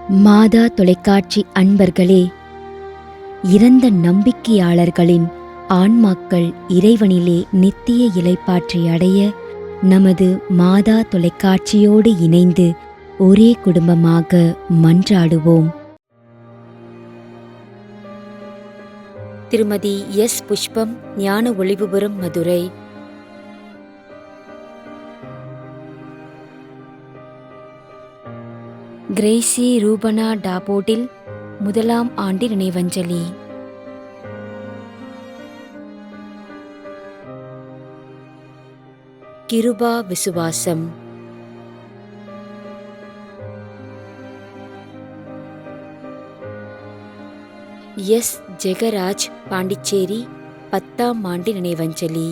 மாதா தொலைக்காட்சி அன்பர்களே, இறந்த நம்பிக்கையாளர்களின் ஆன்மாக்கள் இறைவனிலே நித்திய இளைப்பாற்றி அடைய நமது மாதா தொலைக்காட்சியோடு இணைந்து ஒரே குடும்பமாக மன்றாடுவோம். திருமதி எஸ். புஷ்பம், ஞான ஒளிவுபுரம், மதுரை. கிரேசி ரூபனா டாபோடில் 1ஆம் ஆண்டு நினைவஞ்சலி. கிருபா விசுவாசம். எஸ். ஜெகராஜ், பாண்டிச்சேரி, 10ஆம் ஆண்டு நினைவஞ்சலி.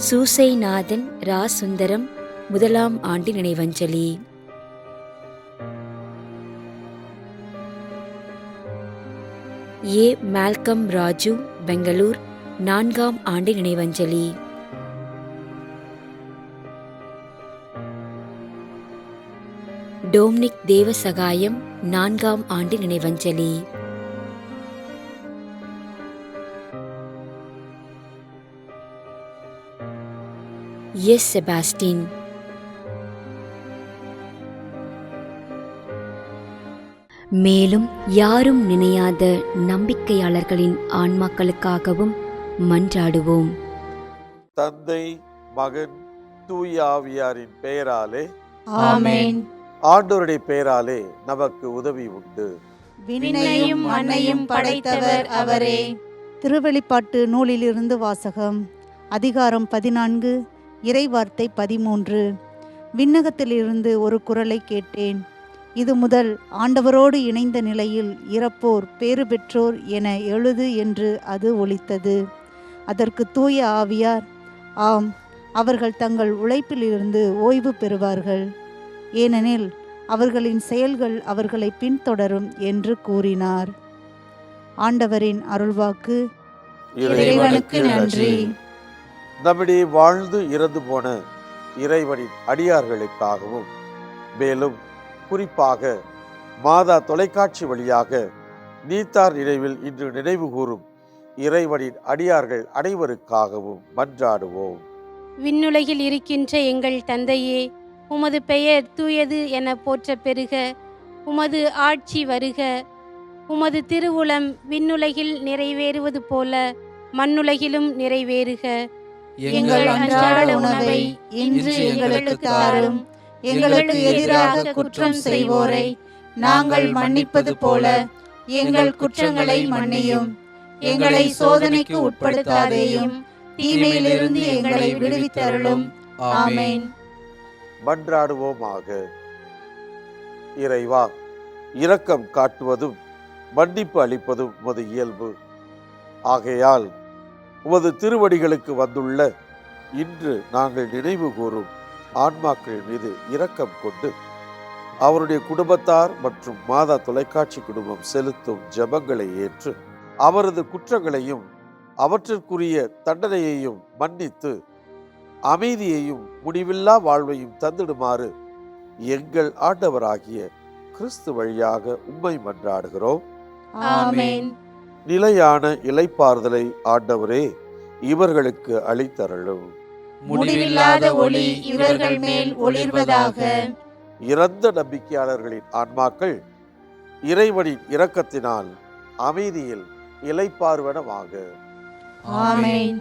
சூசைநாதன் ரா. சுந்தரம், 1ஆம் ஆண்டு நினைவஞ்சலி. ஏ. மால்கம் ராஜு, பெங்களூர், 4ஆம் ஆண்டு நினைவஞ்சலி. டோம்னிக் தேவசகாயம், 4ஆம் ஆண்டு நினைவஞ்சலி. எஸ். செபாஸ்டின். மேலும் யாரும் நினையாத நம்பிக்கையாளர்களின் ஆன்மாக்களுக்காகவும் மன்றாடுவோம். தந்தை, மகன், தூய ஆவியாரின் பெயராலே ஆமென். ஆண்டவருடைய பெயராலே நமக்கு உதவி உண்டு. விண்ணையும் மண்ணையும் படைத்தவர் அவரே. திருவெளிப்பாட்டு நூலிலிருந்து வாசகம். அதிகாரம் 14, இறைவார்த்தை 13. விண்ணகத்திலிருந்து ஒரு குரலை கேட்டேன். இது முதல் ஆண்டவரோடு இணைந்த நிலையில் இறப்போர் பேறு பெற்றோர் என எழுது என்று அது ஒலித்தது. அதற்கு தூய ஆவியார், ஆம், அவர்கள் தங்கள் உழைப்பிலிருந்து ஓய்வு பெறுவார்கள், ஏனெனில் அவர்களின் செயல்கள் அவர்களை பின்தொடரும் என்று கூறினார். ஆண்டவரின் அருள்வாக்கு. இறைவனுக்கு நன்றி. நம்மிடையே வாழ்ந்து இறந்து போன இறைவனின் அடியார்களுக்காகவும், மேலும் குறிப்பாக மாதா தொலைக்காட்சி வழியாக நீத்தார் நினைவில் இன்று நினைவு கூறும் இறைவனின் அடியார்கள் அனைவருக்காகவும் மன்றாடுவோம். விண்ணுலகில் இருக்கின்ற எங்கள் தந்தையே, உமது பெயர் தூயது என போற்ற பெறுக. உமது ஆட்சி வருக. உமது திருவுளம் விண்ணுலகில் நிறைவேறுவது போல மண்ணுலகிலும் நிறைவேறுக. எங்கள் அன்றாட உணவை இன்று எங்களுக்கு தாரும். எங்களுக்கு எதிராக குற்றம் செய்வோரை நாங்கள் மன்னிப்பது போல எங்கள் குற்றங்களை மன்னியும். எங்களை சோதனைக்கு உட்படுத்தாதேயும், தீமையிலிருந்து எங்களை விடுவித்தருளும். ஆமென். மன்றாடுவோமாக. இறைவா, இரக்கம் காட்டுவதும் மன்னிப்பு அளிப்பதும் உமது இயல்பு. ஆகையால் உமது திருவடிகளுக்கு வந்துள்ள இன்று நாங்கள் நினைவு கூறும் ஆன்மாக்கள் மீது இரக்கம் கொண்டு அவருடைய குடும்பத்தார் மற்றும் மாதா தொலைக்காட்சி குடும்பம் செலுத்தும் ஜெபங்களை ஏற்று அவரது குற்றங்களையும் அவற்றிற்குரிய தண்டனையையும் மன்னித்து அமைதியையும் முடிவில்லா வாழ்வையும் தந்திடுமாறு எங்கள் ஆண்டவராகிய கிறிஸ்து வழியாக உம்மை மன்றாடுகிறோம். ஆமென். நிலையான இளைப்பாறுதலை ஆண்டவரே இவர்களுக்கு அளித்தருளும். முடிவில்லாத ஒளி இவர்கள் மேல் ஒளிர்வதாக. இறந்த நம்பிக்கையாளர்களின் ஆன்மாக்கள் இறைவனின் இரக்கத்தினால் அமைதியில் இளைப்பாறுவனவாக. ஆமென்.